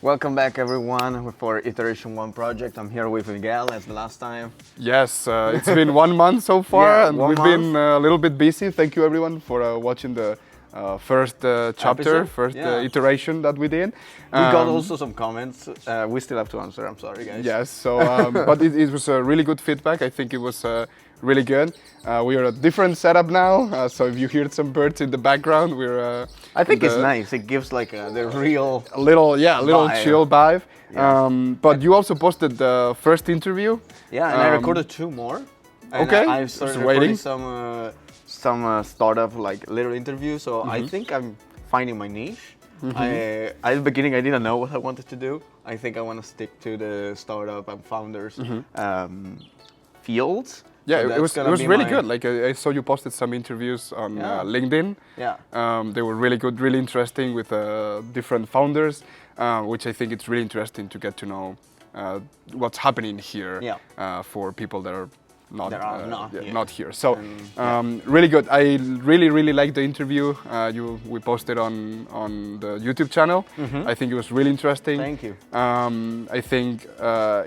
Welcome back, everyone, for Iteration 1 project. I'm here with Miguel as the last time. Yes, it's been 1 month so far, Yeah, and 1 we've month. been a little bit busy. Thank you, everyone, for watching the first chapter, Episode? first Yeah. iteration that we did. We got also some comments. We still have to answer. I'm sorry, guys. Yes, so but it was a really good feedback. I think it was really good. We are a different setup now, so if you hear some birds in the background, we're. I think it's the- nice. It gives like the real. A little Vibe. chill vibe. Yeah. But you also posted the first interview. Yeah, and I recorded 2 more. And okay, I've started just recording waiting. some startup like little interviews. So I think I'm finding my niche. At the beginning, I didn't know what I wanted to do. I think I want to stick to the startup and founders fields. Yeah, So it that's was gonna be really my- good. Like I saw you posted some interviews on Yeah. LinkedIn. Yeah. They were really good, really interesting with different founders, which I think it's really interesting to get to know what's happening here for people that are not not here. So really good. I really liked the interview we posted on the YouTube channel. I think it was really interesting. Thank you. I think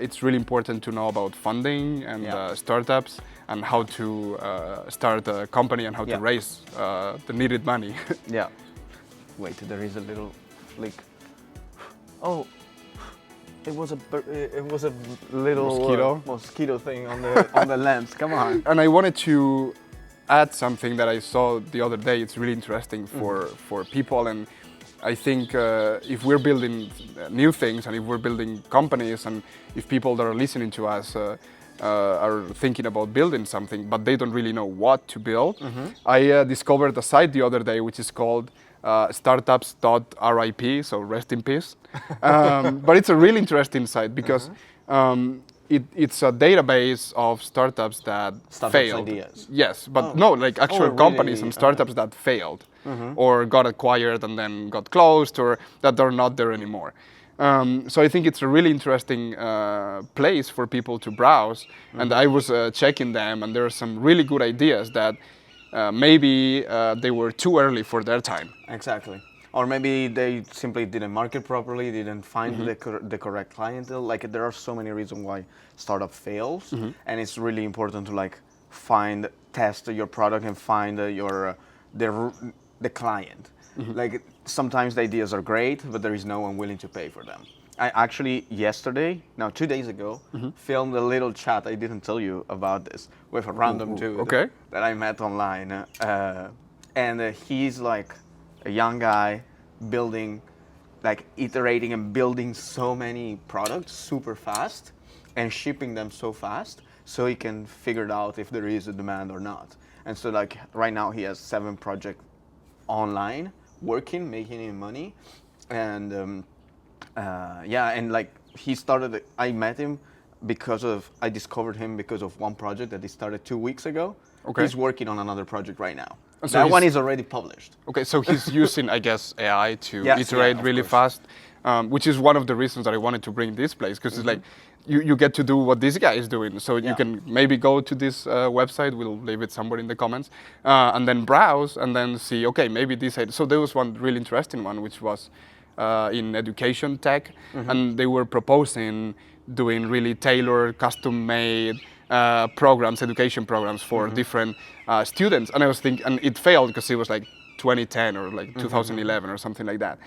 it's really important to know about funding and startups and how to start a company and how to raise the needed money. Yeah. Wait, there is a little flick. Oh, it was a little mosquito thing on the on the lens. Come on. And I wanted to add something that I saw the other day. It's really interesting for people, and I think if we're building new things and if we're building companies and if people that are listening to us are thinking about building something but they don't really know what to build, I discovered a site the other day which is called startups.rip, so rest in peace. But it's a really interesting site because it's a database of startups that failed. Ideas. Yes, but no, like actual really? companies and startups that failed or got acquired and then got closed or that are not there anymore. So I think it's a really interesting place for people to browse. And I was checking them, and there are some really good ideas that maybe they were too early for their time. Exactly. Or maybe they simply didn't market properly, didn't find the correct clientele. Like there are so many reasons why startup fails, and it's really important to like test your product and find the client. Like sometimes the ideas are great, but there is no one willing to pay for them. I actually 2 days ago, filmed a little chat. I didn't tell you about this with a random dude that I met online, and he's like a young guy building, like iterating and building so many products super fast and shipping them so fast so he can figure out if there is a demand or not. And so like right now he has 7 projects online working, making him money, and and like he started. I met him I discovered him because of one project that he started 2 weeks ago. Okay. He's working on another project right now. So that one is already published. Okay, so he's using, I guess, AI to Yes, iterate of really course. fast, which is one of the reasons that I wanted to bring this place, because it's like you get to do what this guy is doing. So you can maybe go to this website, we'll leave it somewhere in the comments, and then browse and then see, okay, maybe this. So there was one really interesting one, which was in education tech, and they were proposing doing really tailored, custom-made programs, education programs for different students. And I was thinking, and it failed because it was like 2010 or like 2011 or something like that.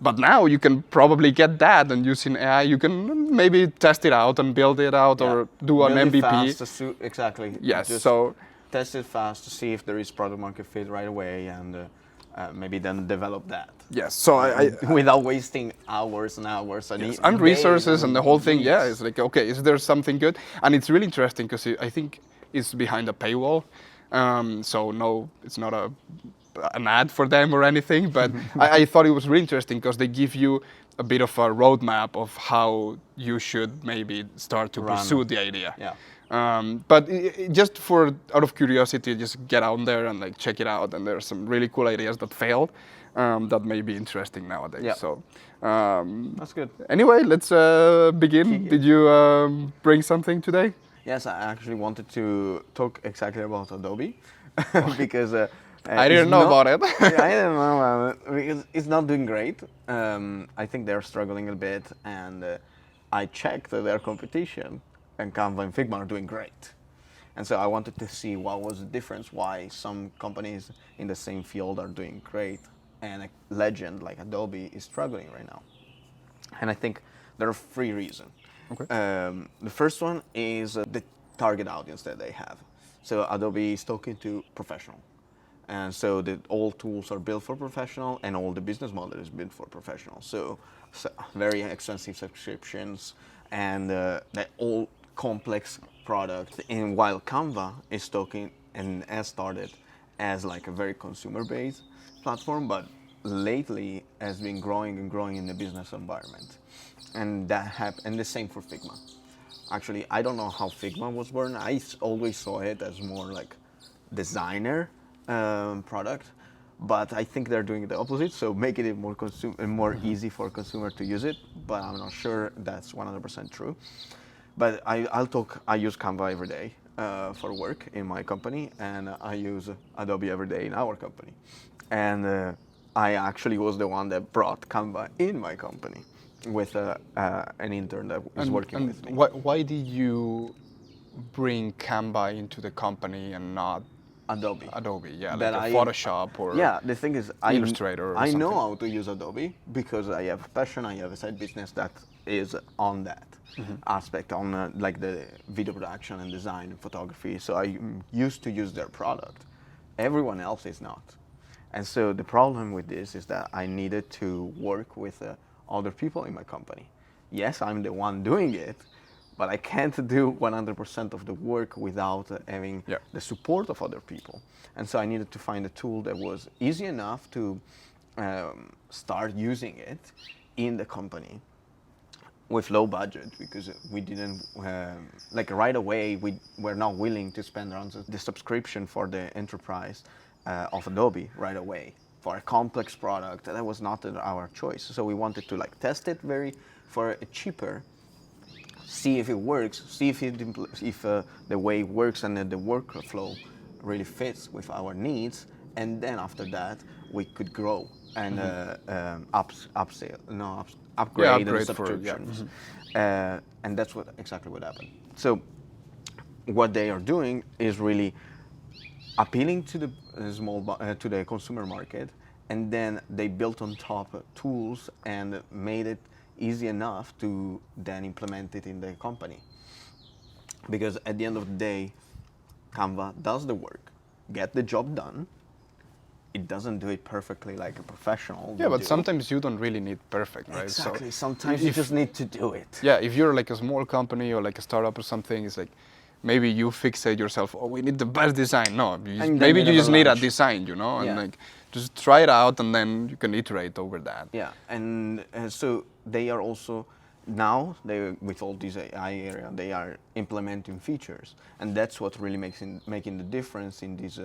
But now you can probably get that, and using AI, you can maybe test it out and build it out or do an Build it MVP. fast exactly. Yes, Just so test it fast to see if there is product market fit right away, and maybe then develop that. yes, so I Without wasting hours and hours and resources and the whole thing. Yeah, it's like, okay, is there something good? And it's really interesting because I think it's behind a paywall, so no, it's not an ad for them or anything. But I thought it was really interesting because they give you a bit of a roadmap of how you should maybe start to pursue the idea. Yeah. But just for out of curiosity, just get out there and like check it out. And there's some really cool ideas that failed that may be interesting nowadays. Yeah. So That's good. anyway, let's begin. Did you bring something today? Yes, I actually wanted to talk exactly about Adobe because I didn't know about it. I don't know about it because it's not doing great. I think they're struggling a bit, and I checked their competition, and Canva and Figma are doing great. And so I wanted to see what was the difference, why some companies in the same field are doing great, and a legend like Adobe is struggling right now. And I think there are three reasons. Okay. The first one is the target audience that they have. So Adobe is talking to professional. And so all tools are built for professional, and all the business model is built for professional. So very expensive subscriptions, and that all complex product. And while Canva is talking and has started as like a very consumer-based platform, but lately has been growing and growing in the business environment. And and the same for Figma. Actually, I don't know how Figma was born. I always saw it as more like designer product, but I think they're doing the opposite, so making it more easy for consumer to use it, but I'm not sure that's 100% true. But I use Canva every day for work in my company, and I use Adobe every day in our company. And I actually was the one that brought Canva in my company with an intern that is working with me. Why did you bring Canva into the company and not Adobe, yeah, like Photoshop or the thing is, Illustrator or I something. know how to use Adobe because I have a passion. I have a side business that is on that aspect, on like the video production and design and photography. So I'm used to use their product. Everyone else is not. And so the problem with this is that I needed to work with other people in my company. Yes, I'm the one doing it, but I can't do 100% of the work without having the support of other people. And so I needed to find a tool that was easy enough to start using it in the company with low budget, because we didn't, like right away, we were not willing to spend around the subscription for the enterprise of Adobe right away for a complex product. That was not our choice. So we wanted to like test it for a cheaper, see if it works, see if the way it works and the workflow really fits with our needs, and then after that we could grow and upgrade the subscriptions. And that's exactly what happened. So what they are doing is really appealing to the to the consumer market, and then they built on top tools and made it easy enough to then implement it in the company. Because at the end of the day, Canva does the work, get the job done. It doesn't do it perfectly like a professional. Yeah, but sometimes you don't really need perfect, right? Exactly. So sometimes you just need to do it. Yeah, if you're like a small company or like a startup or something, it's like maybe you fixate yourself. Oh, we need the best design. No, maybe you just need a design, you know, and like just try it out, and then you can iterate over that. Yeah, and so they are also now with all this AI area, they are implementing features, and that's what really making the difference in these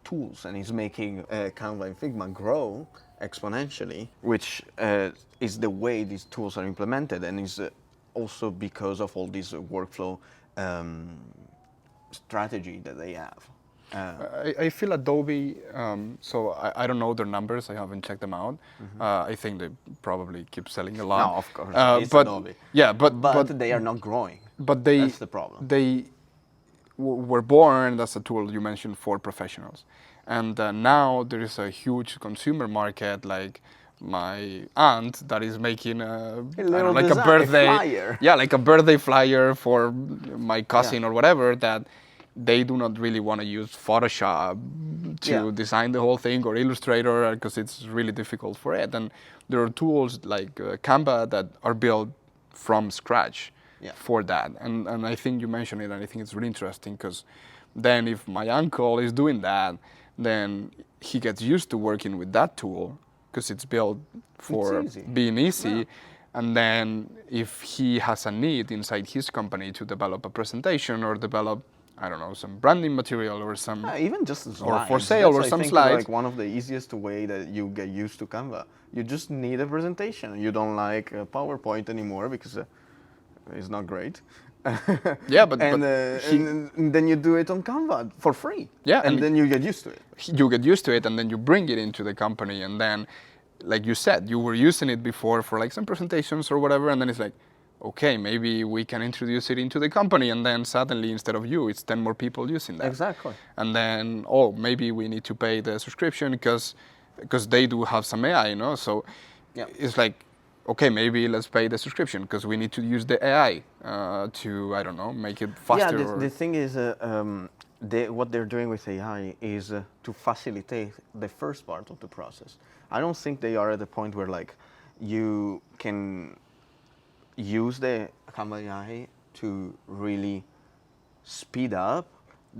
tools, and is making Canva and Figma grow exponentially, which is the way these tools are implemented, and is also because of all this workflow strategy that they have. I feel Adobe, so I don't know their numbers, I haven't checked them out. I think they probably keep selling a lot. No, of course, it's Adobe. Yeah, but they are not growing. But that's the problem. They were born as a tool you mentioned for professionals. And now there is a huge consumer market, like my aunt that is making a birthday flyer. Yeah, like a birthday flyer for my cousin or whatever, that they do not really want to use Photoshop to design the whole thing, or Illustrator, because it's really difficult for it. And there are tools like Canva that are built from scratch for that. And I think you mentioned it, and I think it's really interesting, because then if my uncle is doing that, then he gets used to working with that tool, because it's built for being easy. Yeah. And then if he has a need inside his company to develop a presentation or develop, I don't know, some branding material or some... even just slides. Or for sale. That's, or some slides. Like one of the easiest way that you get used to Canva. You just need a presentation. You don't like PowerPoint anymore because it's not great. Yeah, but and then you do it on Canva for free. Yeah, and then you get used to it. You get used to it, and then you bring it into the company, and then, like you said, you were using it before for like some presentations or whatever, and then it's like, okay, maybe we can introduce it into the company, and then suddenly instead of you, it's 10 more people using that. Exactly. And then, oh, maybe we need to pay the subscription because they do have some AI, you know. So it's like, okay, maybe let's pay the subscription because we need to use the AI to, I don't know, make it faster. Yeah, the thing is, what they're doing with AI is to facilitate the first part of the process. I don't think they are at the point where like you can use the Canva AI to really speed up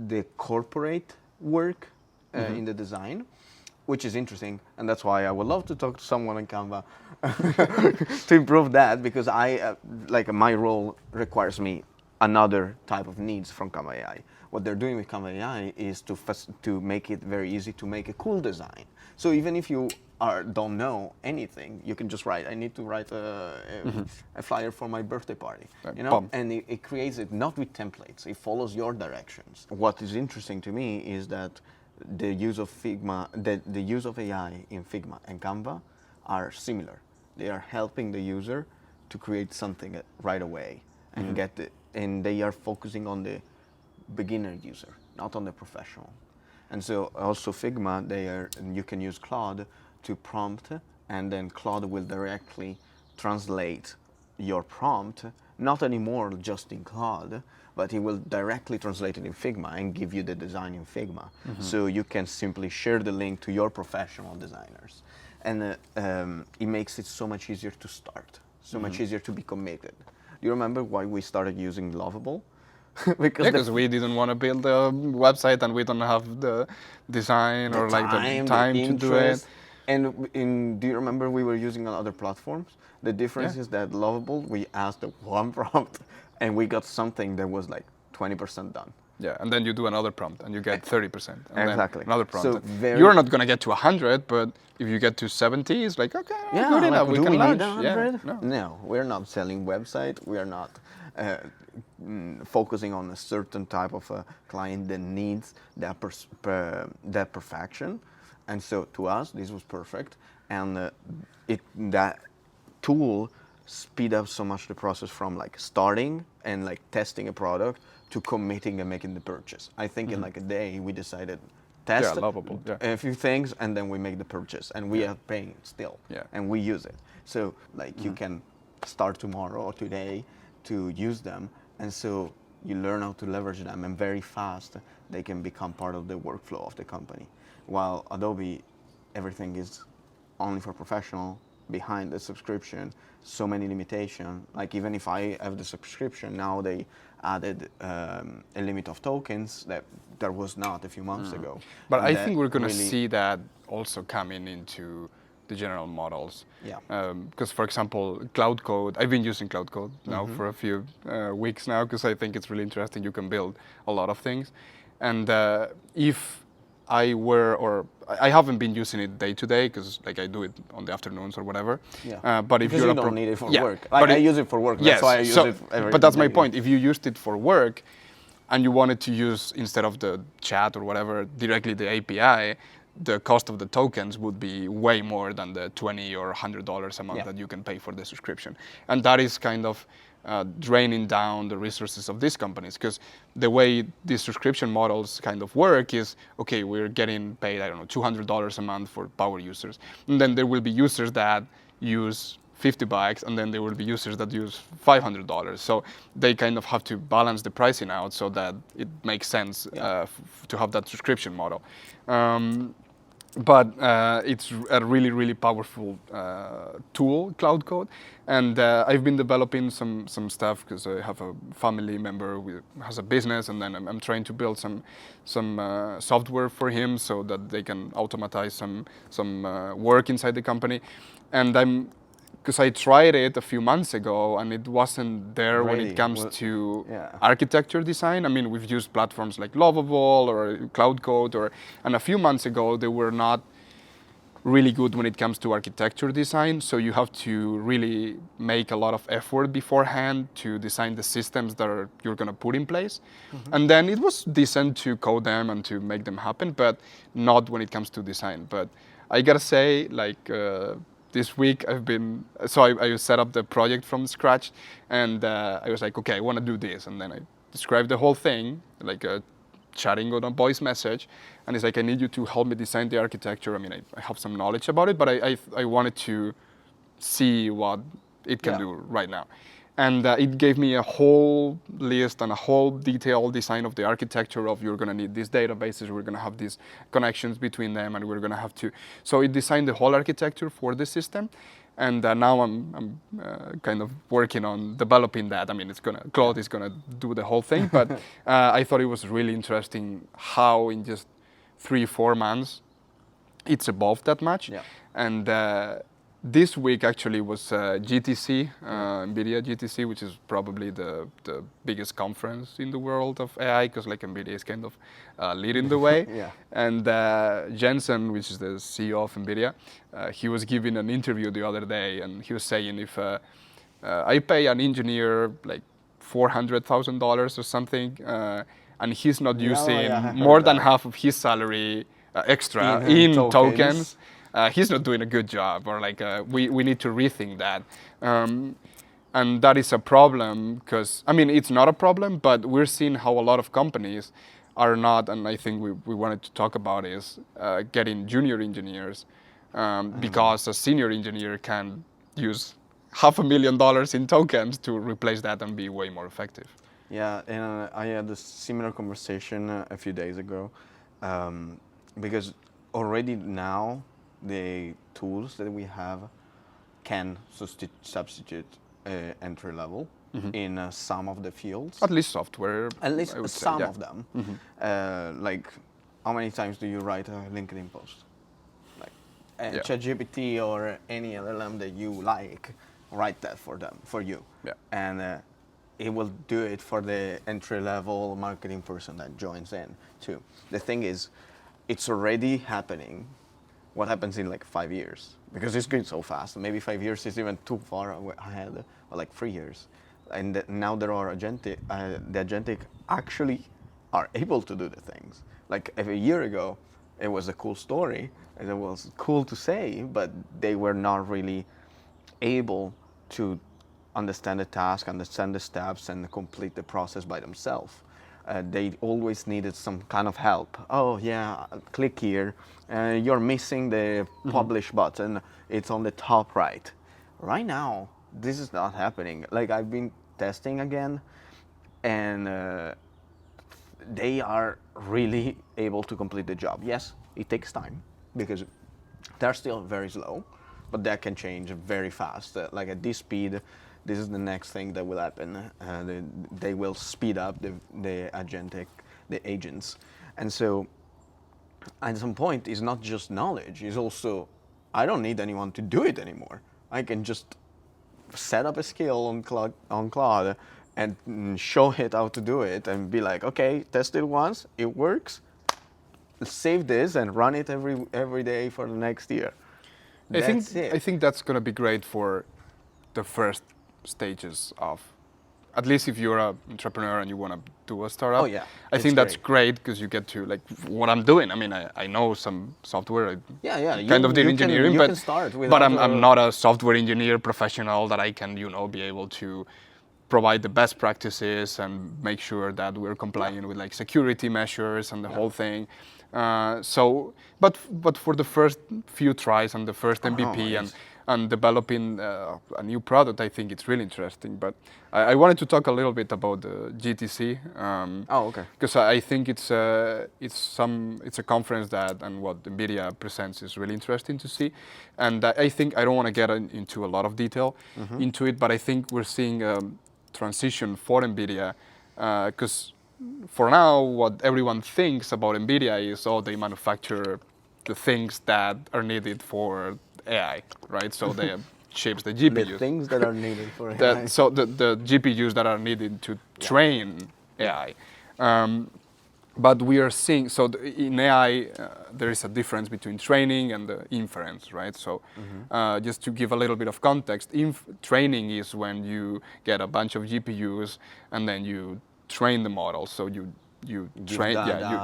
the corporate work in the design, which is interesting, and that's why I would love to talk to someone in Canva to improve that, because I like my role requires me another type of needs from Canva AI. What they're doing with Canva AI is to make it very easy to make a cool design. So even if you don't know anything, you can just write, I need to write a flyer for my birthday party, you know? And it creates it not with templates, it follows your directions. What is interesting to me is that the use of Figma, the use of AI in Figma and Canva are similar. They are helping the user to create something right away and and they are focusing on the beginner user, not on the professional. And so also Figma, you can use Claude to prompt, and then Claude will directly translate your prompt, not anymore just in Claude, but he will directly translate it in Figma and give you the design in Figma. So you can simply share the link to your professional designers. And it makes it so much easier to start, so much easier to be committed. Do you remember why we started using Lovable? Because we didn't want to build a website and we don't have the design or like the time to do it. And do you remember we were using on other platforms? The difference is that Lovable, we asked one prompt and we got something that was like 20% done. Yeah, and then you do another prompt and you get 30%. And exactly. Then another prompt. So you're not going to get to 100, but if you get to 70, it's like, okay, good enough. Like, we can launch. Yeah. No. No, we're not selling website. We are not focusing on a certain type of client that needs that perfection. And so to us, this was perfect. And that tool speed up so much the process from like starting and like testing a product to committing and making the purchase. I think in like a day we decided test a few things and then we make the purchase, and we are paying still and we use it. So like you can start tomorrow or today to use them, and so you learn how to leverage them, and very fast they can become part of the workflow of the company. While Adobe, everything is only for professional, behind the subscription, so many limitations. Like even if I have the subscription, now they added a limit of tokens that there was not a few months ago. But I think we're going to see that also coming into the general models. Yeah. Because for example, Cloud Code, I've been using Cloud Code now for a few weeks now because I think it's really interesting. You can build a lot of things. And if I haven't been using it day to day because like I do it on the afternoons or whatever. Yeah. But if you don't need it for work. But I use it for work. That's why I use it every day. But that's my point. If you used it for work and you wanted to use, instead of the chat or whatever, directly the API, the cost of the tokens would be way more than the $20 or $100 a month that you can pay for the subscription. And that is kind of draining down the resources of these companies, because the way these subscription models kind of work is, okay, we're getting paid, I don't know, $200 a month for power users. And then there will be users that use $50, and then there will be users that use $500. So they kind of have to balance the pricing out so that it makes sense to have that subscription model. But it's a really, really powerful tool, Cloud Code. And I've been developing some stuff because I have a family member who has a business, and then I'm trying to build some software for him so that they can automatize some work inside the company. And because I tried it a few months ago and it wasn't there when it comes to architecture design. I mean, we've used platforms like Lovable or Cloud Code, and a few months ago they were not really good when it comes to architecture design. So you have to really make a lot of effort beforehand to design the systems that you're going to put in place. And then it was decent to code them and to make them happen, but not when it comes to design. But I gotta say, like, this week I set up the project from scratch, and I was like, okay, I want to do this, and then I described the whole thing, like chatting on a voice message, and it's like, I need you to help me design the architecture. I mean, I have some knowledge about it, but I wanted to see what it can do right now. And it gave me a whole list and a whole detailed design of the architecture of, you're going to need these databases, we're going to have these connections between them, and we're going to have to. So it designed the whole architecture for the system. And now I'm kind of working on developing that. I mean, Claude is going to do the whole thing, but I thought it was really interesting how in just 3-4 months it's evolved that much. Yeah. And this week actually was GTC, NVIDIA GTC, which is probably the biggest conference in the world of AI, because like NVIDIA is kind of leading the way. Yeah. And Jensen, which is the CEO of NVIDIA, he was giving an interview the other day, and he was saying, if I pay an engineer like $400,000 or something, and he's not using more than half of his salary extra in tokens, he's not doing a good job, or like we need to rethink that. And that is a problem, because, I mean, it's not a problem, but we're seeing how a lot of companies are not, and I think we wanted to talk about is getting junior engineers, because a senior engineer can use $500,000 in tokens to replace that and be way more effective. Yeah, and I had a similar conversation a few days ago, because already now the tools that we have can substitute entry level in some of the fields. At least software. At least some of them. Like, how many times do you write a LinkedIn post? Like, ChatGPT or any LLM that you like, write that for you. Yeah. And it will do it for the entry level marketing person that joins in too. The thing is, it's already happening. What happens in like 5 years? Because it's going so fast. Maybe 5 years is even too far ahead, or like 3 years. And now there are the agentic actually are able to do the things. Like a year ago, it was a cool story, and it was cool to say, but they were not really able to understand the task, understand the steps, and complete the process by themselves. They always needed some kind of help. Oh yeah, click here. You're missing the publish button. It's on the top right. Right now, this is not happening. Like, I've been testing again, and they are really able to complete the job. Yes, it takes time because they're still very slow, but that can change very fast. Like at this speed, this is the next thing that will happen. They will speed up the agents. And so at some point, it's not just knowledge, it's also, I don't need anyone to do it anymore. I can just set up a skill on Claude and show it how to do it and be like, okay, test it once, it works, save this and run it every day for the next year. I think that's going to be great for the first stages of, at least if you're an entrepreneur and you want to do a startup. Oh yeah, I think that's great because you get to, like, what I'm doing. I mean, I know some software. I kind of did engineering, but I'm not a software engineer professional that I can, be able to provide the best practices and make sure that we're complying with like security measures and the whole thing. But for the first few tries and the first MVP and developing a new product, I think it's really interesting. But I wanted to talk a little bit about the GTC. Because I think it's a conference that, and what NVIDIA presents is really interesting to see. And I think I don't want to get into a lot of detail into it, but I think we're seeing a transition for NVIDIA, because for now, what everyone thinks about NVIDIA is, they manufacture the things that are needed for AI, right? So they chips, the GPUs. The things that are needed for AI. So the GPUs that are needed to train AI. But we are seeing, so in AI, there is a difference between training and the inference, right? So just to give a little bit of context, training is when you get a bunch of GPUs and then you train the model. So you train,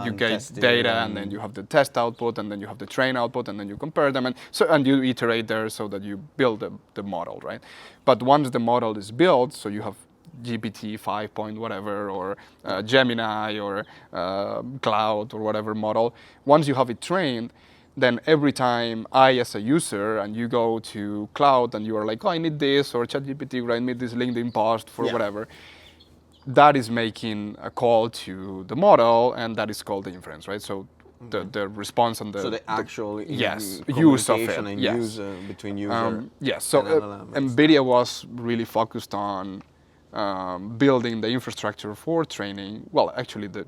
you get data, and then you have the test output, and then you have the train output, and then you compare them, and you iterate there so that you build the model, right? But once the model is built, so you have GPT 5 point whatever, or Gemini, or Cloud, or whatever model. Once you have it trained, then every time I, as a user, and you go to Cloud and you are like, oh, I need this, or ChatGPT, write me this LinkedIn post for whatever, that is making a call to the model, and that is called the inference, right? So the response and the actual use of it, and use between user. Yes. So NVIDIA was really focused on building the infrastructure for training. Well, actually the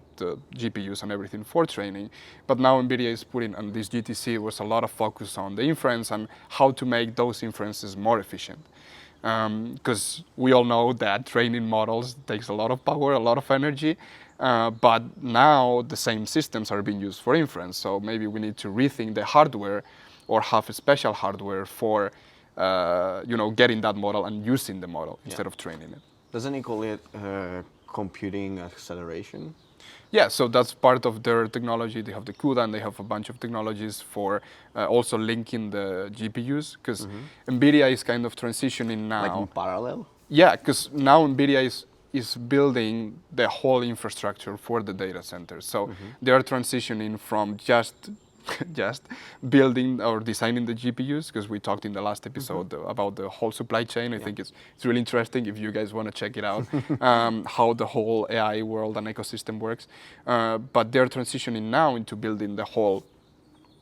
GPUs and everything for training. But now NVIDIA is putting on this GTC was a lot of focus on the inference and how to make those inferences more efficient. Because we all know that training models takes a lot of power, a lot of energy, but now the same systems are being used for inference. So maybe we need to rethink the hardware or have a special hardware for getting that model and using the model instead of training it. Doesn't he call it computing acceleration? Yeah, so that's part of their technology. They have the CUDA, and they have a bunch of technologies for also linking the GPUs, because NVIDIA is kind of transitioning now. Like in parallel? Yeah, because now NVIDIA is building the whole infrastructure for the data centers. So they are transitioning from just building or designing the GPUs, because we talked in the last episode about the whole supply chain. I think it's really interesting if you guys want to check it out, how the whole AI world and ecosystem works. But they're transitioning now into building the whole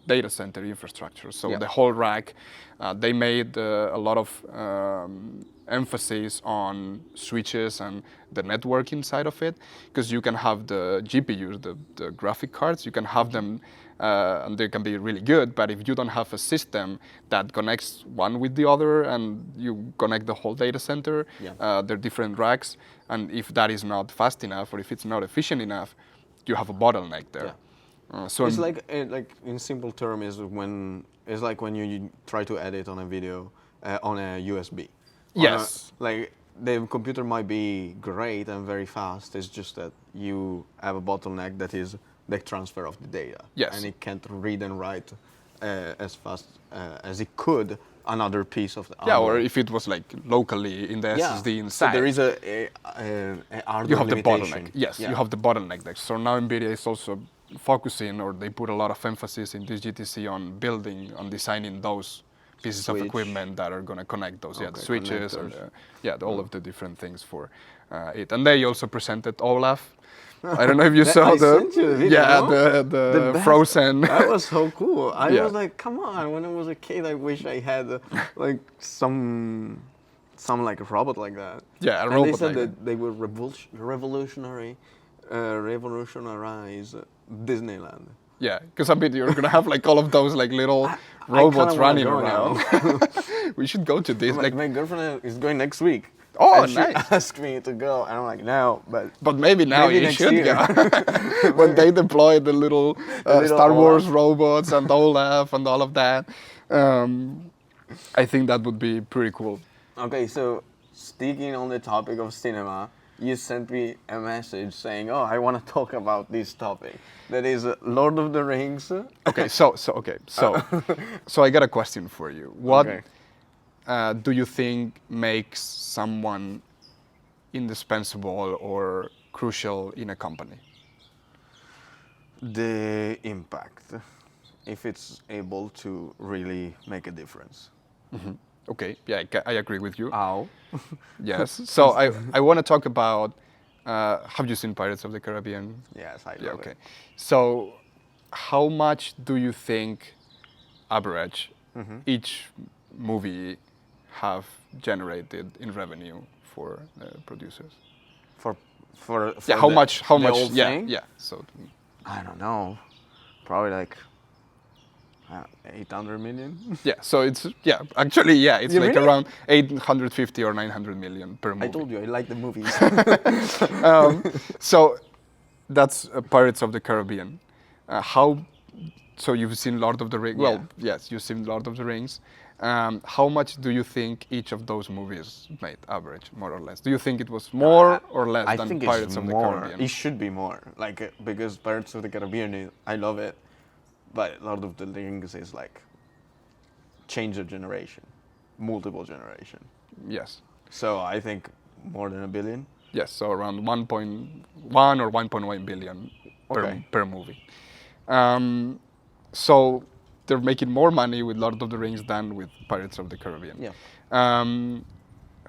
data center infrastructure. So the whole rack, they made a lot of emphasis on switches and the networking side of it, because you can have the GPUs, the graphic cards, you can have them and they can be really good, but if you don't have a system that connects one with the other and you connect the whole data center, they're different racks, and if that is not fast enough or if it's not efficient enough, you have a bottleneck there. So it's like in simple terms, it's like when you try to edit on a video on a USB. Yes. Like the computer might be great and very fast. It's just that you have a bottleneck that is the transfer of the data. Yes. And it can't read and write as fast as it could another piece of the hardware. Or if it was like locally in the SSD inside. So there is a hardware you have limitation. The bottleneck. Yes, you have the bottleneck there. So now NVIDIA is also focusing, or they put a lot of emphasis in this GTC on building, on designing those pieces of equipment that are going to connect those, the switches, and all of the different things for it. And they also presented Olaf. I don't know if you saw the Frozen. That was so cool. I was like, come on! When I was a kid, I wish I had like some like a robot like that. Yeah, a and robot. They said like that they will revolutionize Disneyland. Yeah, because I bet you're gonna have like all of those like little robots running around. We should go to this. Like my girlfriend is going next week. Oh, and nice. She asked me to go, and I'm like, no, but maybe now you should go. When they deploy the little Star Wars robots and Olaf and all of that, I think that would be pretty cool. Okay, so sticking on the topic of cinema, you sent me a message saying, "Oh, I want to talk about this topic. That is Lord of the Rings." Okay, so I got a question for you. What do you think makes someone indispensable or crucial in a company? The impact, if it's able to really make a difference. Mm-hmm. Okay, yeah, I agree with you. How? Yes. So I want to talk about. Have you seen Pirates of the Caribbean? Yes, I love it. So, how much do you think, average, each movie have generated in revenue for producers? For how much? How much? Whole thing? Yeah. So. I don't know. Probably like 800 million. Yeah, so it's actually it's like really? around 850 or 900 million per movie. I told you I like the movies. So that's Pirates of the Caribbean. So you've seen Lord of the Rings. Well, yes, you've seen Lord of the Rings. How much do you think each of those movies made, average, more or less? Do you think it was more or less than Pirates of the Caribbean? It should be more, like because Pirates of the Caribbean, I love it, but Lord of the Rings is like change a generation, multiple generation. Yes. So I think more than $1 billion. Yes, so around 1.1 or 1.1 billion per movie. So they're making more money with Lord of the Rings than with Pirates of the Caribbean. Yeah.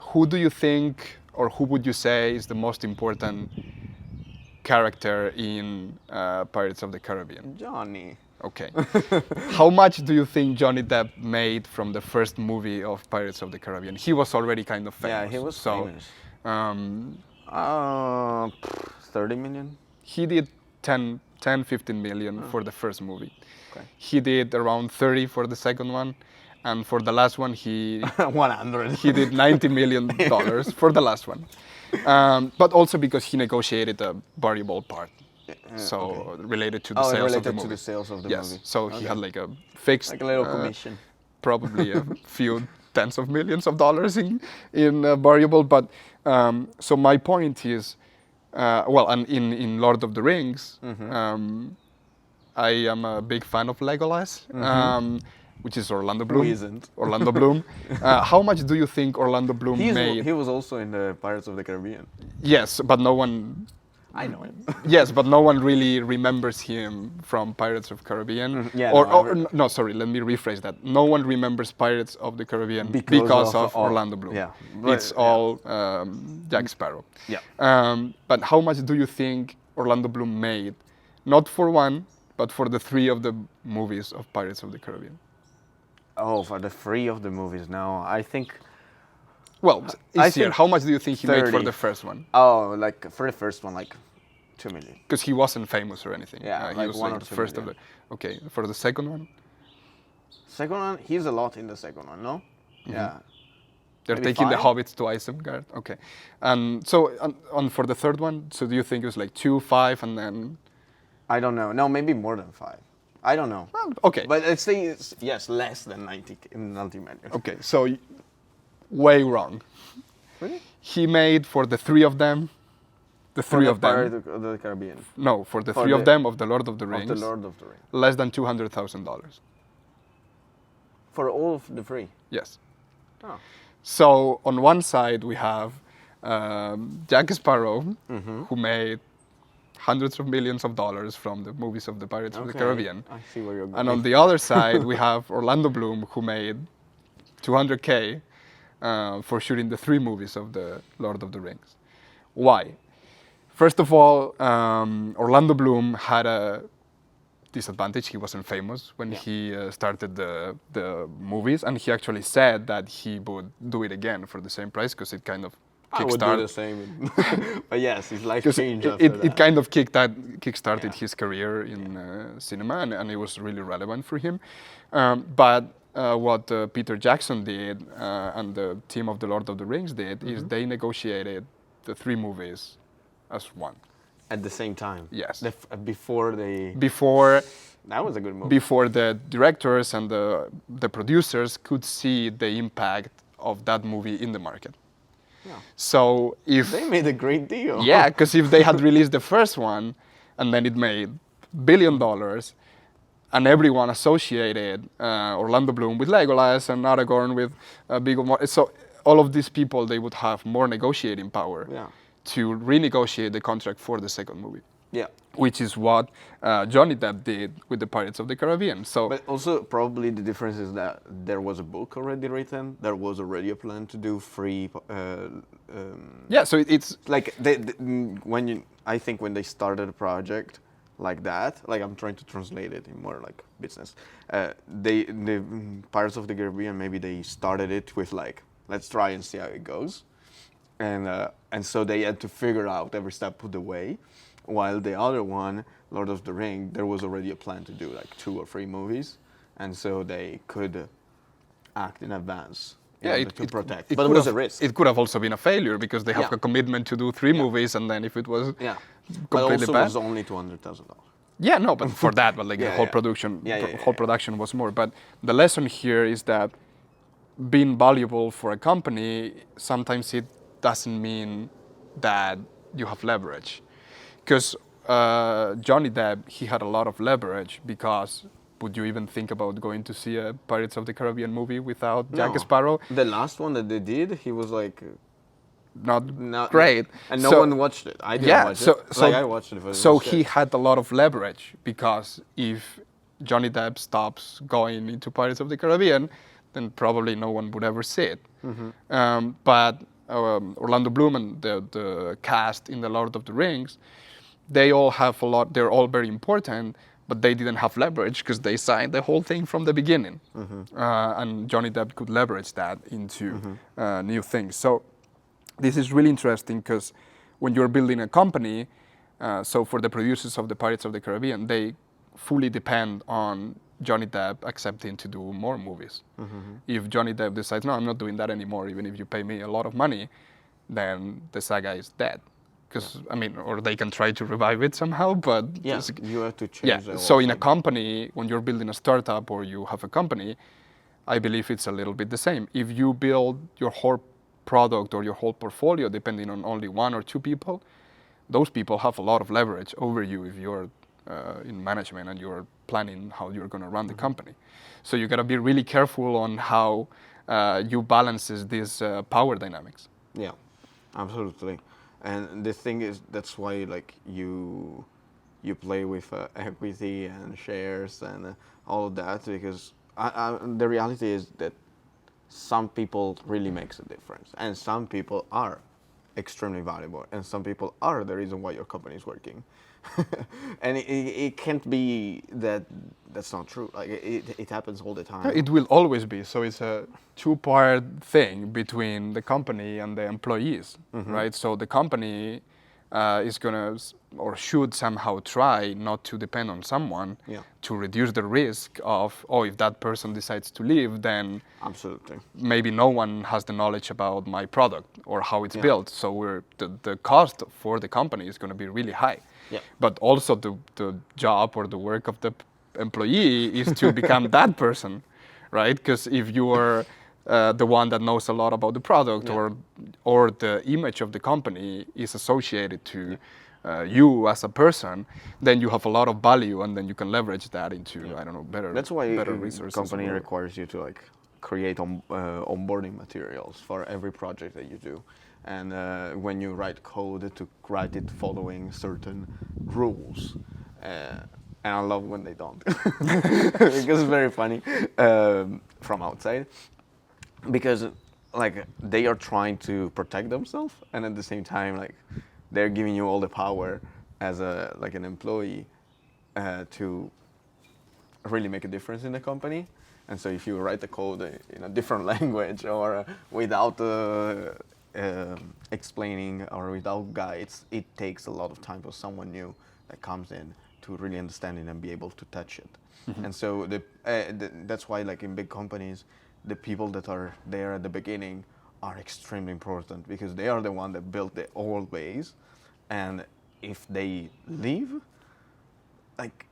Who do you think, or who would you say is the most important character in Pirates of the Caribbean? Johnny. Okay. How much do you think Johnny Depp made from the first movie of Pirates of the Caribbean? He was already kind of famous. Yeah, he was famous. 30 million? He did 10, 15 million for the first movie. Okay. He did around 30 for the second one. And for the last one, he 100. He did $90 million for the last one. But also because he negotiated a variable part. So related to the sales of the movie. To the sales of the movie. Yes, so he had like a fixed, like a little commission, probably a few tens of millions of dollars in variable. But so my point is, and in Lord of the Rings, I am a big fan of Legolas, which is Orlando Bloom. Who isn't? Orlando Bloom. How much do you think Orlando Bloom made? He was also in the Pirates of the Caribbean. Yes, but no one. I know him. Yes, but no one really remembers him from Pirates of Caribbean. Yeah, no, sorry, let me rephrase that. No one remembers Pirates of the Caribbean because of Orlando Bloom. Yeah, it's all Jack Sparrow. Yeah. But how much do you think Orlando Bloom made? Not for one, but for the 3 of the movies of Pirates of the Caribbean. Oh, for the 3 of the movies now, I think. Well, how much do you think he 30. made for the first one? Oh, like for the first one, like 2 million. Because he wasn't famous or anything. Yeah, he was one like or the two first million. of the. Okay, for the second one. Second one, he's a lot in the second one, no? Yeah. They're Maybe taking 5? the hobbits to Isengard. Okay, and so for the third one, so do you think it was like 2, 5, and then? I don't know. No, maybe more than 5. I don't know. Well, okay, But let's say it's, yes, less than 90 million. Okay, so way wrong. Really? He made for the 3 of them. The 3 of them. Pirates of the Caribbean. No, for the 3 of them of the Lord of the Rings. Of the Lord of the Rings. Less than $200,000. For all of the 3. Yes. Oh. So on one side we have Jack Sparrow, who made hundreds of millions of dollars from the movies of the Pirates of the Caribbean. I see where you're going. And on the other side we have Orlando Bloom, who made $200K for shooting the 3 movies of the Lord of the Rings. Why? First of all, Orlando Bloom had a disadvantage. He wasn't famous when he started the movies, and he actually said that he would do it again for the same price because it kind of I would do the same. But yes, his life changed after that. It kind of kickstarted his career in cinema, and it was really relevant for him. But what Peter Jackson did and the team of the Lord of the Rings did is they negotiated the 3 movies as one. At the same time? Yes. Before they... Before... That was a good movie. Before the directors and the producers could see the impact of that movie in the market. Yeah. So if... They made a great deal. Yeah, because if they had released the first one and then it made $1 billion and everyone associated Orlando Bloom with Legolas and Aragorn with Viggo so all of these people, they would have more negotiating power to renegotiate the contract for the second movie. Yeah. Which is what Johnny Depp did with the Pirates of the Caribbean. So, but also probably the difference is that there was a book already written. There was already a plan to do 3. yeah, so it's like I think when they started a project like that, like I'm trying to translate it in more like business. The Pirates of the Caribbean, maybe they started it with like, let's try and see how it goes, and so they had to figure out every step of the way. While the other one, Lord of the Ring, there was already a plan to do like 2 or 3 movies, and so they could act in advance to protect. But it was a risk. It could have also been a failure because they have a commitment to do 3 movies, and then if it was But completely also bad. was only $200,000. Yeah, no, but for that, but like Yeah, the whole yeah. production, Yeah, whole production was more. But the lesson here is that being valuable for a company, sometimes it doesn't mean that you have leverage. Because Johnny Depp, he had a lot of leverage because would you even think about going to see a Pirates of the Caribbean movie without Jack No. Sparrow? The last one that they did, he was like, Not not great. and no So- one watched it. I didn't yeah, watch so, it. so, Like I watched it, but it so was he shit. had a lot of leverage because if Johnny Depp stops going into Pirates of the Caribbean, then probably no one would ever see it. But Orlando Bloom and the cast in The Lord of the Rings, they all have a lot. They're all very important, but they didn't have leverage because they signed the whole thing from the beginning, and Johnny Depp could leverage that into new things. So this is really interesting because when you're building a company, so for the producers of the Pirates of the Caribbean, they fully depend on Johnny Depp accepting to do more movies. If Johnny Depp decides, no, I'm not doing that anymore, even if you pay me a lot of money, then the saga is dead. Because, I mean, or they can try to revive it somehow, but... Yeah, you have to change Yeah, the whole so in a thing. company, when you're building a startup or you have a company, I believe it's a little bit the same. If you build your whole product or your whole portfolio depending on only one or two people, those people have a lot of leverage over you if you're in management and you're planning how you're going to run the company. So you got to be really careful on how you balances these power dynamics. Yeah, absolutely. And the thing is, that's why like you play with equity and shares and all of that, because the reality is that some people really makes a difference, and some people are extremely valuable, and some people are the reason why your company is working. And it can't be that that's not true. Like it happens all the time. It will always be. So it's a two-part thing between the company and the employees, right? So the company is gonna or should somehow try not to depend on someone Yeah. to reduce the risk of, oh, if that person decides to leave, then Absolutely. maybe no one has the knowledge about my product or how it's Yeah. built. So the cost for the company is going to be really high. Yeah. But also the job or the work of the employee is to become that person, right? Because if you are the one that knows a lot about the product, Yeah. or the image of the company is associated to you as a person, then you have a lot of value, and then you can leverage that into I don't know better. That's why better a resources. company or- requires you to like create onboarding materials for every project that you do, and when you write code, to write it following certain rules. And I love when they don't, because it's very funny from outside, because like they are trying to protect themselves, and at the same time like they're giving you all the power as a like an employee to really make a difference in the company. And so if you write the code in a different language or without explaining or without guides, it takes a lot of time for someone new that comes in to really understand it and be able to touch it. And so that's why like in big companies, the people that are there at the beginning are extremely important, because they are the one that built the old ways. And if they leave, like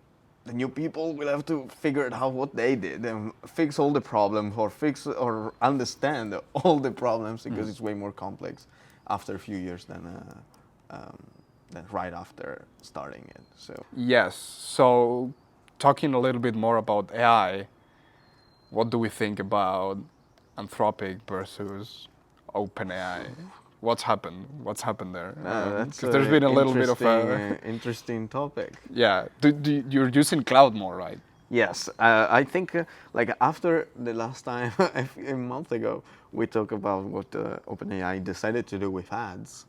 the new people will have to figure it out what they did and fix all the problems, or fix or understand all the problems, because it's way more complex after a few years than right after starting it. So Yes. So, talking a little bit more about AI, what do we think about Anthropic versus OpenAI? What's happened? What's happened there? that's Because there's been a little bit of a interesting topic. yeah. You're using cloud more, right? Yes, I think like after the last time a month ago we talked about what OpenAI decided to do with ads,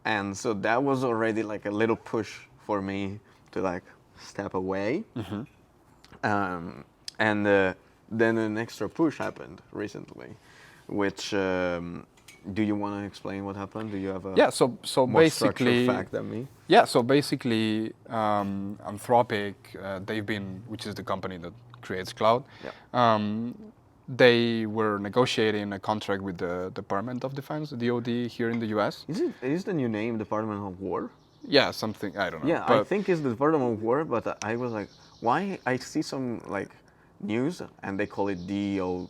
and so that was already like a little push for me to like step away. And then an extra push happened recently, which do you want to explain what happened? Do you have a Yeah. So more structured basically, fact than me? yeah. So basically, Anthropic, they've been, which is the company that creates cloud. Yeah. They were negotiating a contract with the Department of Defense, DoD, here in the U.S. Is the new name Department of War? Yeah, something, I don't know. Yeah, I think it's the Department of War, but I was like, why? I see some like news and they call it DOW,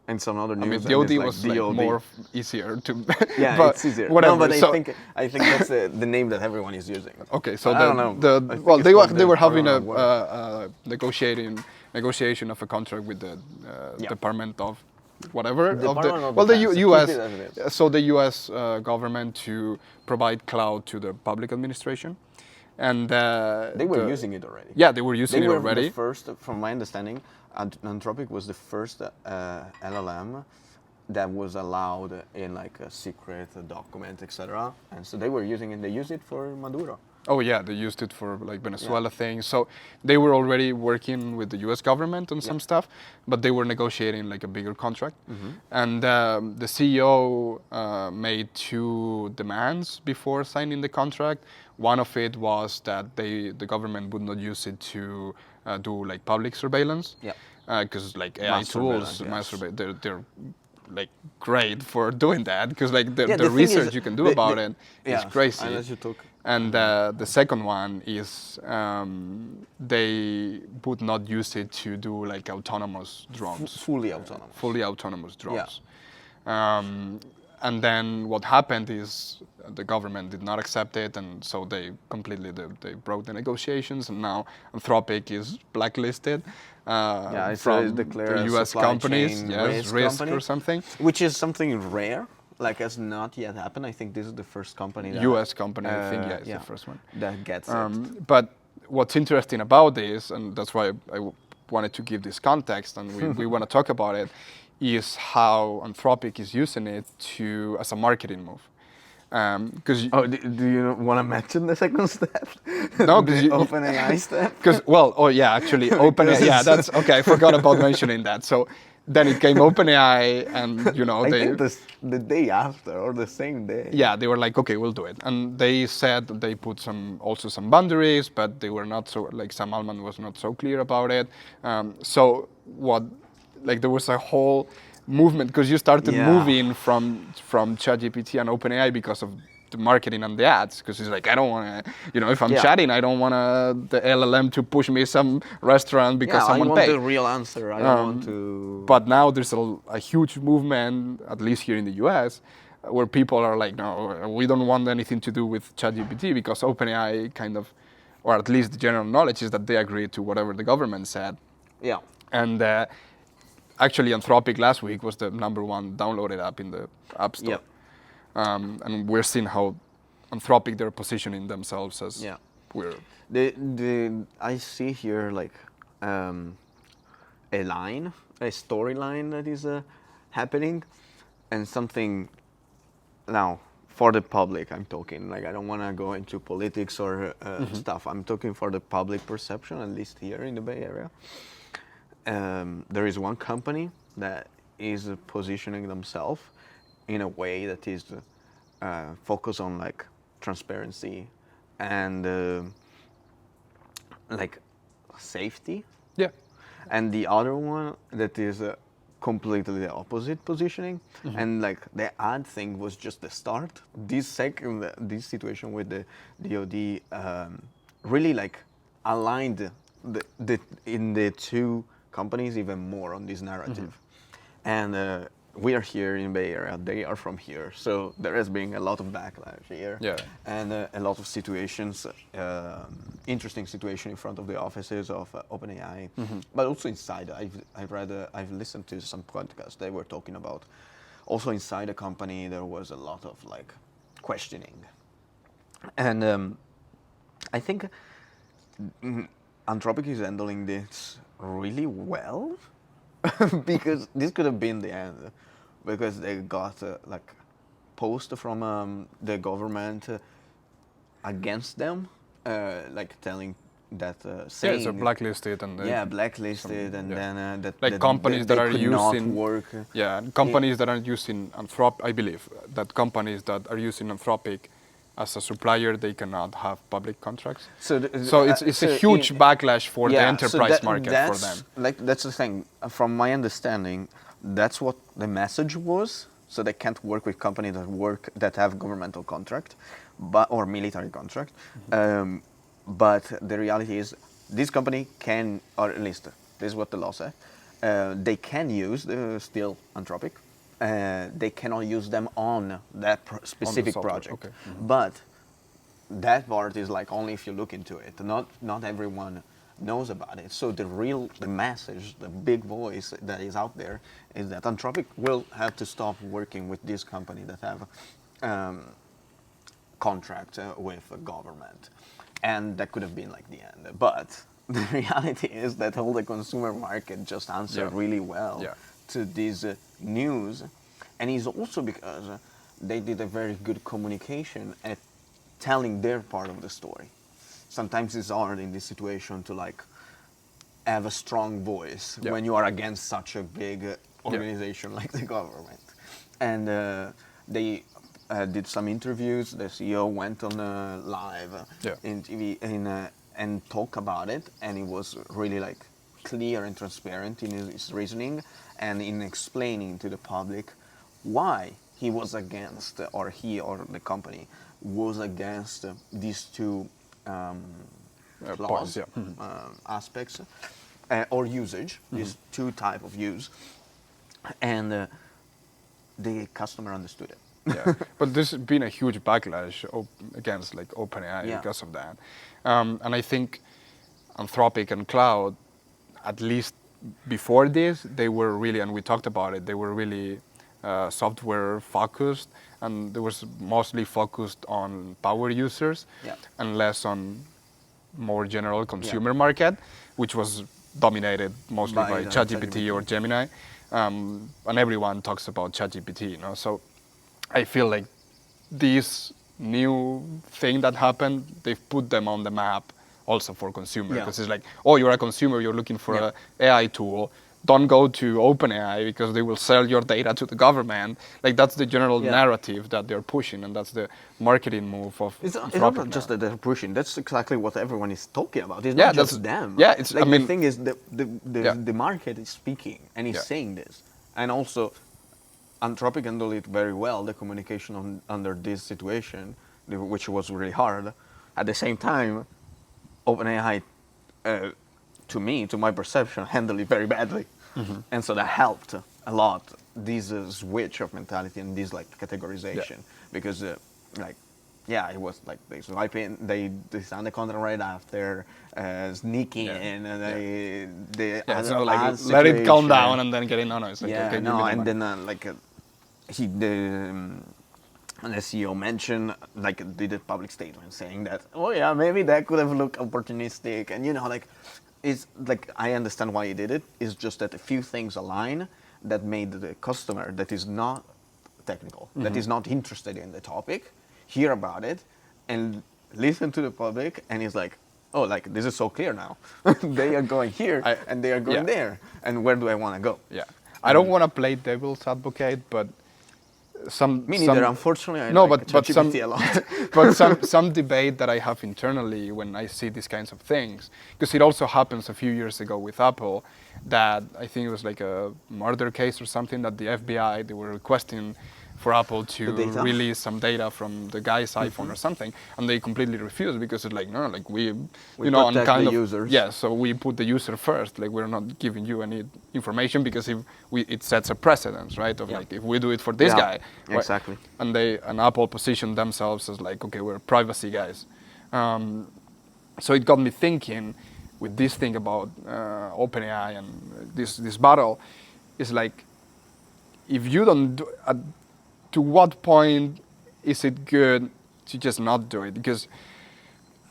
and some other I mean, news and DOD it's like was like DOD. more easier to. Yeah, but it's easier. Whatever. No, but so, I think that's the name that everyone is using. okay, so I don't know. I think well, it's they called the were having Department of War. negotiation of a contract with the Yeah. Department of whatever Department of well the Defense, U.S. keep it as it is. So the U.S. Government to provide cloud to the public administration, and They were using it already. Yeah, they were using They it were already. the first, from my understanding, Anthropic was the first LLM that was allowed in like a secret document, etc. And so they were using it. They used it for Maduro. Oh yeah, they used it for like Venezuela things. So they were already working with the U.S. government on some stuff, but they were negotiating like a bigger contract. And the CEO made 2 demands before signing the contract. One of it was that the government would not use it to do like public surveillance. Yeah. Because like AI Mass tools, surveillance, they're like great for doing that. Because like the thing research is, you can do about it is crazy. Unless you took. And the second one is they would not use it to do like autonomous drones. Fully autonomous. Fully autonomous drones. And then what happened is the government did not accept it, and so they completely they broke the negotiations, and now Anthropic is blacklisted from declared the U.S. companies, risk company, or something. which is something rare. Like has not yet happened. I think this is the first company. That, U.S. company, I think, is the first one. That gets it. But what's interesting about this, and that's why I wanted to give this context, and we want to talk about it, is how Anthropic is using it as a marketing move. Because do you want to mention the second step? No, the OpenAI step. Because actually, OpenAI. Yeah, that's okay. I forgot about mentioning that. So then it came OpenAI, and I think the day after or the same day. Yeah, they were like, okay, we'll do it, and they said they put some boundaries, but they were not so like Sam Altman was not so clear about it. So what, like there was a whole movement because you started moving from ChatGPT and OpenAI because of the marketing and the ads, because it's like I don't want to, if I'm chatting, I don't want the LLM to push me some restaurant because someone paid. I want the real answer. I don't want to. But now there's a huge movement, at least here in the US, where people are like, no, we don't want anything to do with ChatGPT because OpenAI kind of, or at least the general knowledge is that they agreed to whatever the government said. Yeah. And actually, Anthropic last week was the #1 downloaded app in the App Store. Yep. And we're seeing how Anthropic they're positioning themselves as we're. I see here like a storyline that is happening, and something. Now, for the public, I'm talking. Like I don't want to go into politics or stuff. I'm talking for the public perception, at least here in the Bay Area. There is one company that is positioning themselves in a way that is focused on like transparency and like safety. Yeah. And the other one that is completely the opposite positioning. And like the ad thing was just the start. This situation with the DoD really like aligned the 2 companies even more on this narrative. And we are here in Bay Area, they are from here, so there has been a lot of backlash here, and a lot of situations, interesting situation in front of the offices of OpenAI, but also inside. I've listened to some podcasts. They were talking about also inside the company there was a lot of like questioning, and I think Anthropic is handling this really well. Because this could have been the end, because they got like post from the government against them, like telling that saying so blacklisted and blacklisted, and then that like companies that are using work. Companies that are using Anthropic. I believe that companies that are using Anthropic as a supplier, they cannot have public contracts. So it's a huge backlash for the enterprise market for them. Like that's the thing. From my understanding, that's what the message was. so they can't work with companies that have governmental contract, or military contract. But the reality is, this company can, or at least this is what the law says, they can use still Anthropic. They cannot use them on that specific project. Okay. But that part is like only if you look into it. Not everyone knows about it. So the message, the big voice that is out there is that Anthropic will have to stop working with this company that have contract with a government. And that could have been like the end. But the reality is that all the consumer market just answered really well to this news. And it's also because they did a very good communication at telling their part of the story. Sometimes it's hard in this situation to like have a strong voice when you are against such a big organization like the government. And they did some interviews. The CEO went on live in TV and talked about it, and it was really like clear and transparent in his reasoning and in explaining to the public why he was against, or he or the company was against these two clause aspects or usage, these two type of use, and the customer understood it. But there's been a huge backlash against like OpenAI because of that, and I think Anthropic and Cloud, at least before this, they were really, and we talked about it, they were really software focused, and they was mostly focused on power users and less on more general consumer market, which was dominated mostly by ChatGPT or Gemini, and everyone talks about ChatGPT, you know. So I feel like this new thing that happened, they've put them on the map also for consumer, because it's like, oh, you're a consumer, you're looking for an AI tool, don't go to OpenAI because they will sell your data to the government. Like, that's the general narrative that they're pushing, and that's the marketing move of It's not just that they're pushing. That's exactly what everyone is talking about. It's not just them. Yeah, it's like, the thing is, the market is speaking and is saying this, and also Anthropic handled it very well. The communication under this situation, which was really hard. At the same time, OpenAI, to my perception, handled it very badly, and so that helped a lot. This switch of mentality and this like categorization, because it was like they swipe in, they signed the contract right after, sneaking in, and they so like let it calm down and then get in on it. It's like, okay, and then the CEO mentioned, like, did a public statement saying that, oh yeah, maybe that could have looked opportunistic, and like, it's like, I understand why he did it. It's just that a few things align that made the customer that is not technical, that is not interested in the topic, hear about it and listen to the public, and he's like, oh, like, this is so clear now. They are going here and they are going there, and where do I want to go? I don't want to play devil's advocate, but me neither, unfortunately. I but ChatGPT a lot. But some debate that I have internally when I see these kinds of things, because it also happens a few years ago with Apple, that I think it was like a murder case or something, that the FBI, they were requesting for Apple to release some data from the guy's iPhone or something, and they completely refused, because it's like, no, like we protect and kind the users. So we put the user first, like we're not giving you any information, because if it sets a precedence, right? Of like, if we do it for this guy, exactly. And Apple positioned themselves as like, okay, we're privacy guys. So it got me thinking with this thing about OpenAI and this battle, is like, if you don't do, to what point is it good to just not do it? Because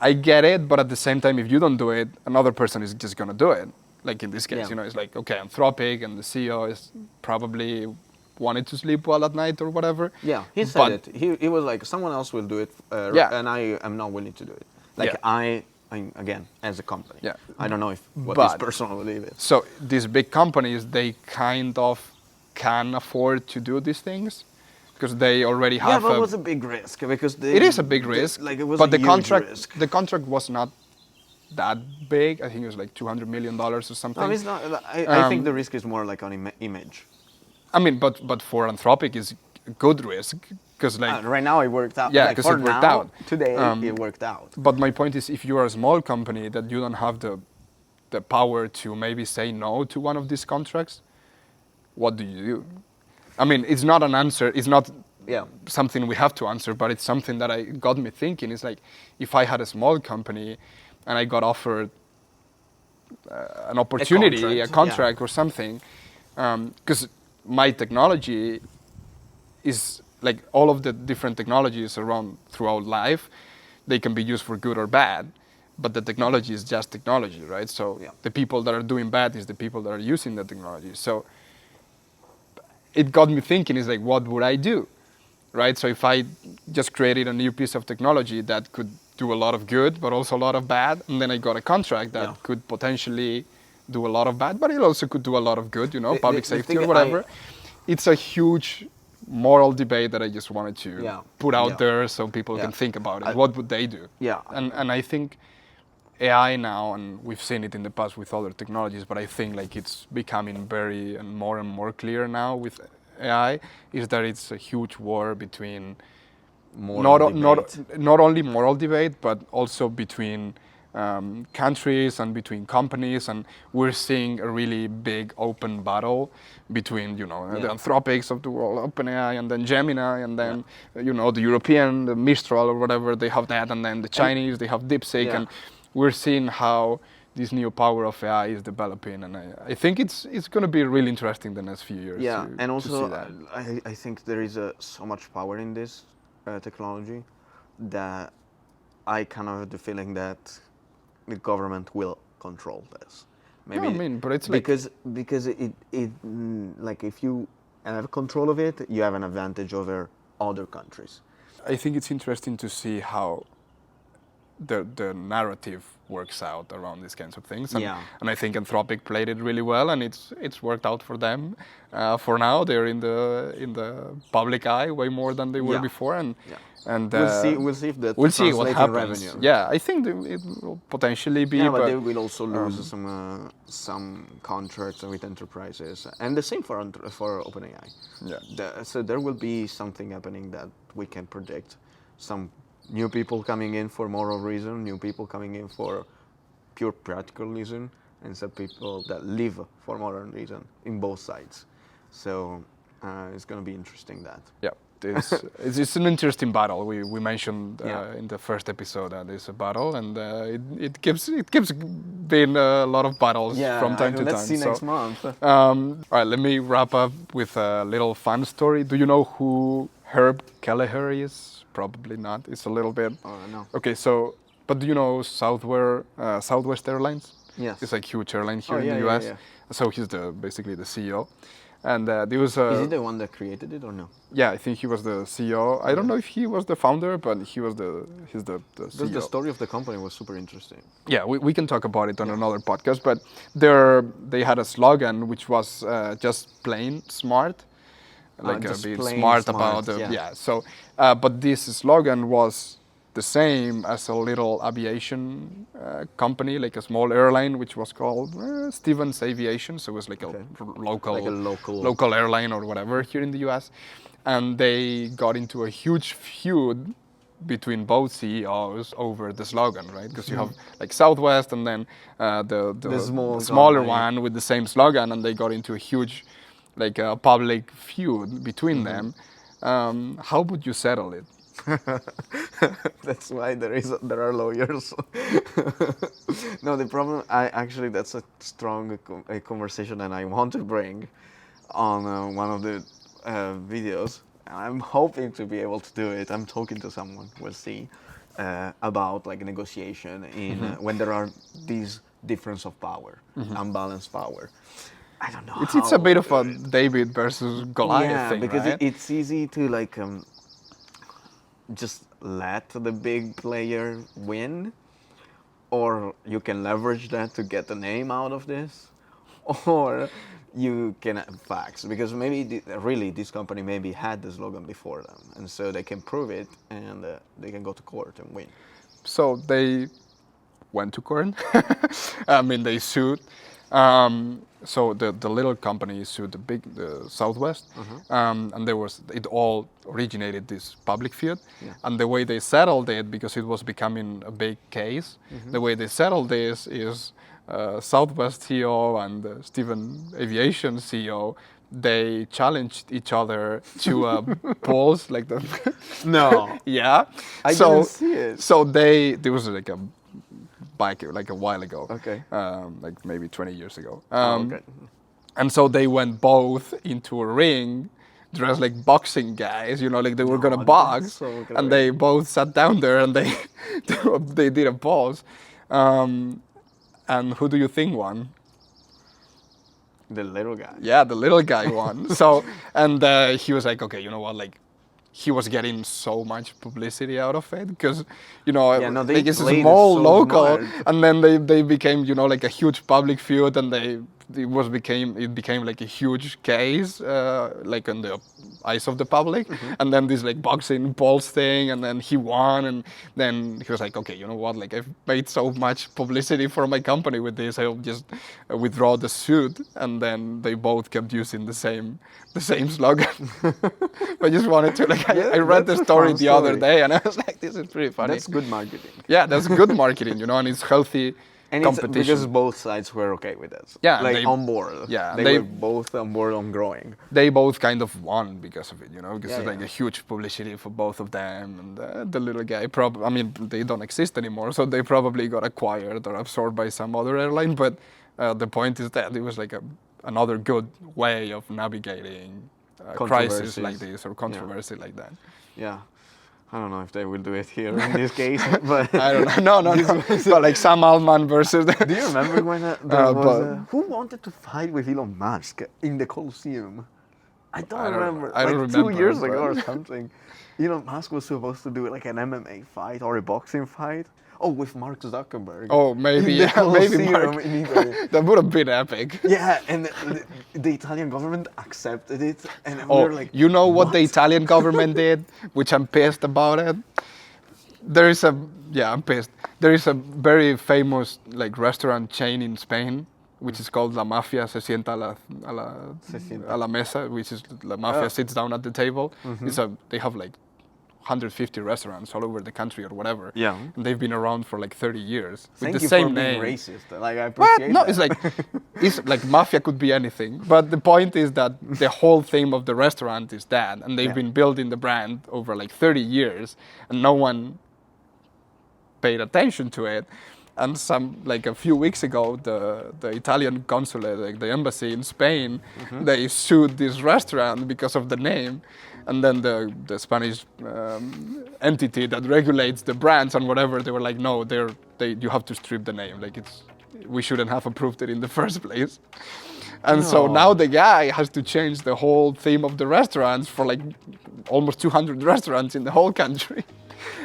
I get it, but at the same time, if you don't do it, another person is just gonna do it. Like in this case, it's like, okay, Anthropic, and the CEO is probably wanted to sleep well at night or whatever. Yeah, he said it. He was like, someone else will do it, and I am not willing to do it. Like I again, as a company. I don't know what his personal belief is. So these big companies, they kind of can afford to do these things, because they already have. Yeah, but it was a big risk, because it is a big risk. Like, it was but a huge risk. The contract was not that big. I think it was like $200 million or something. No, it's not. I think the risk is more like on image. I mean, but for Anthropic, good risk because like Right now it worked out. Yeah, Like, 'cause for it worked now, out. Today it worked out. But my point is, if you are a small company that you don't have the power to maybe say no to one of these contracts, what do you do? I mean, it's not an answer. It's not Yeah. something we have to answer, but it's something that got me thinking. It's like if I had a small company and I got offered an opportunity, a contract or something, because my technology is like all of the different technologies around throughout life, they can be used for good or bad, but the technology is just technology, right? So the people that are doing bad is the people that are using the technology. So it got me thinking, is like, what would I do, right? So if I just created a new piece of technology that could do a lot of good, but also a lot of bad, and then I got a contract that could potentially do a lot of bad, but it also could do a lot of good, you know, public safety or whatever. It's a huge moral debate that I just wanted to put out there so people can think about it. What would they do? And I think AI now, and we've seen it in the past with other technologies, but I think like it's becoming very and more clear now with AI, is that it's a huge war between not only moral debate, but also between countries and between companies, and we're seeing a really big open battle between, you know, the Anthropics of the world, OpenAI, and then Gemini, and then you know, the European, the Mistral or whatever, they have that, and then the Chinese, they have DeepSeek, and we're seeing how this new power of AI is developing, and I think it's going to be really interesting the next few years. And also I think there is so much power in this technology that I kind of have the feeling that the government will control this. Maybe, no, I mean, but it's because it like if you have control of it, you have an advantage over other countries. I think it's interesting to see how the narrative works out around these kinds of things, and I think Anthropic played it really well, and it's worked out for them. For now, they're in the public eye way more than they were before, and we'll see if that we'll see what happens. Revenue. Yeah, I think it will potentially be. Yeah, but they will also lose some contracts with enterprises, and the same for OpenAI. So there will be something happening that we can predict. Some new people coming in for moral reason, new people coming in for pure practical reason, and some people that live for moral reason in both sides. So it's going to be interesting that. Yeah, it's an interesting battle. We mentioned in the first episode that it's a battle, and it keeps being a lot of battles from time to time. Let's see next month. All right, let me wrap up with a little fun story. Do you know who Herb Kelleher is? Probably not. It's a little bit. No. Okay, so, but do you know Southwest Airlines? Yes. It's like huge airline here in the US. So he's basically the CEO. And there was Is he the one that created it or no? Yeah, I think he was the CEO. I don't know if he was the founder, but he's the CEO. The story of the company was super interesting. Yeah, we can talk about it on another podcast, but they had a slogan which was just plain smart. Like being smart about so but this slogan was the same as a little aviation company, like a small airline which was called Stevens Aviation, so it was like a local airline or whatever here in the US, and they got into a huge feud between both CEOs over the slogan, right? Because you have like Southwest and then the smaller one with the same slogan, and they got into a huge like a public feud between them. How would you settle it? That's why there are lawyers. No, the problem, that's a strong conversation that I want to bring on one of the videos. I'm hoping to be able to do it. I'm talking to someone, we'll see, about like negotiation in when there are these difference of power, unbalanced power. I don't know. It's a bit of a David versus Goliath thing, because right? It's easy to like just let the big player win, or you can leverage that to get the name out of this, or you can fax, because maybe really this company maybe had the slogan before them, and so they can prove it, and they can go to court and win. So they went to court. I mean, they sued. so the little company sued the Southwest, and it all originated this public feud, and the way they settled it, because it was becoming a big case, the way they settled this is Southwest CEO and Stephen Aviation CEO, they challenged each other to polls like the No. yeah. I didn't see it. So there was like a while ago. Okay. Like maybe 20 years ago. Okay. And so they went both into a ring, dressed like boxing guys, like they were gonna that's box, so great. and they both sat down there and they they did a pose. And who do you think won? The little guy. Yeah, the little guy won. So, and he was like, okay, you know what, like, he was getting so much publicity out of it because, they like it's a played it small so local, smart. and then they became, like a huge public feud, and it became like a huge case, like in the eyes of the public, and then this like boxing pulse thing, and then he won, and then he was like, okay, you know what, like I've made so much publicity for my company with this, I'll just withdraw the suit, and then they both kept using the same slogan. I just wanted to I read the story the other day, and I was like, this is pretty funny. That's good marketing. Yeah, that's good marketing, and it's healthy. And competition. it's because both sides were okay with it. Yeah, like on board. Yeah, they were both on board on growing. They both kind of won because of it, because it's like yeah. a huge publicity for both of them. And the little guy, they don't exist anymore, so they probably got acquired or absorbed by some other airline. But the point is that it was like another good way of navigating crisis like this or controversy like that. Yeah. I don't know if they will do it here in this case, but I don't know. No. But like Sam Altman versus. Do you remember when there was who wanted to fight with Elon Musk in the Colosseum? I don't remember. I don't like remember. 2 years ago or something. Elon Musk was supposed to do like an MMA fight or a boxing fight. Oh, with Mark Zuckerberg. Oh, maybe, in the maybe Colosseum Mark. in Italy. That would have been epic. Yeah, and the Italian government accepted it, and we were like, you know what the Italian government did, which I'm pissed about it? I'm pissed. There is a very famous like restaurant chain in Spain, which is called La Mafia se sienta a la mesa, which is La Mafia sits down at the table. They have like 150 restaurants all over the country or whatever. Yeah. And they've been around for like 30 years with Thank the you same for being name. racist. Like I appreciate No, that. it's like mafia could be anything. But the point is that the whole theme of the restaurant is that, and they've been building the brand over like 30 years, and no one paid attention to it. And a few weeks ago, the Italian consulate, like the embassy in Spain, they sued this restaurant because of the name. And then the Spanish entity that regulates the brands and whatever, they were like, no, you have to strip the name. Like we shouldn't have approved it in the first place. And so now the guy has to change the whole theme of the restaurants for like almost 200 restaurants in the whole country.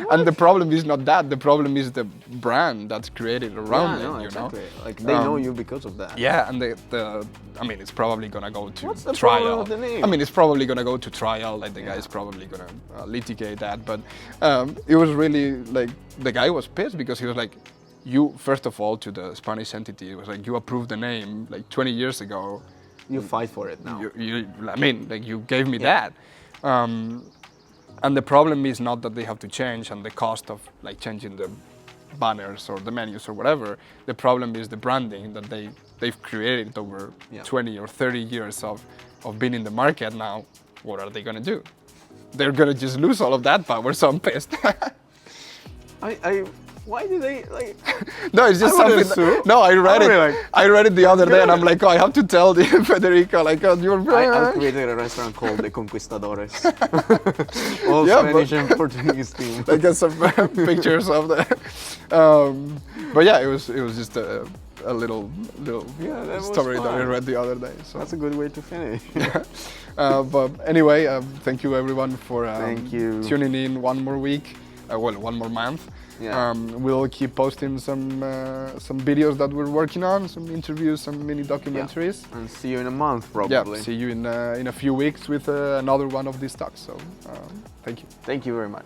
And the problem is not that. The problem is the brand that's created around it. Exactly. Like they know you because of that. Yeah, and it's probably gonna go to What's the trial. problem with the name? It's probably gonna go to trial. Like the guy's probably gonna litigate that. But it was really like the guy was pissed because he was like, you first of all to the Spanish entity, it was like you approved the name like 20 years ago. You fight for it now. You gave me that. And the problem is not that they have to change and the cost of like changing the banners or the menus or whatever. The problem is the branding that they've created over 20 or 30 years of being in the market now. What are they gonna do? They're gonna just lose all of that power, so I'm pissed. Why do they like? No, it's just something. No, I read it. I read it the other day, and I'm like, I have to tell Federico, like, you're. I created a restaurant called The Conquistadores. All Spanish and Portuguese team. I got some pictures of the. But yeah, it was just a little story that I read the other day. So that's a good way to finish. But anyway, thank you everyone for tuning in one more week. One more month. Yeah. We'll keep posting some videos that we're working on, some interviews, some mini documentaries. Yeah. And see you in a month, probably. Yeah, see you in a few weeks with another one of these talks. So, thank you. Thank you very much.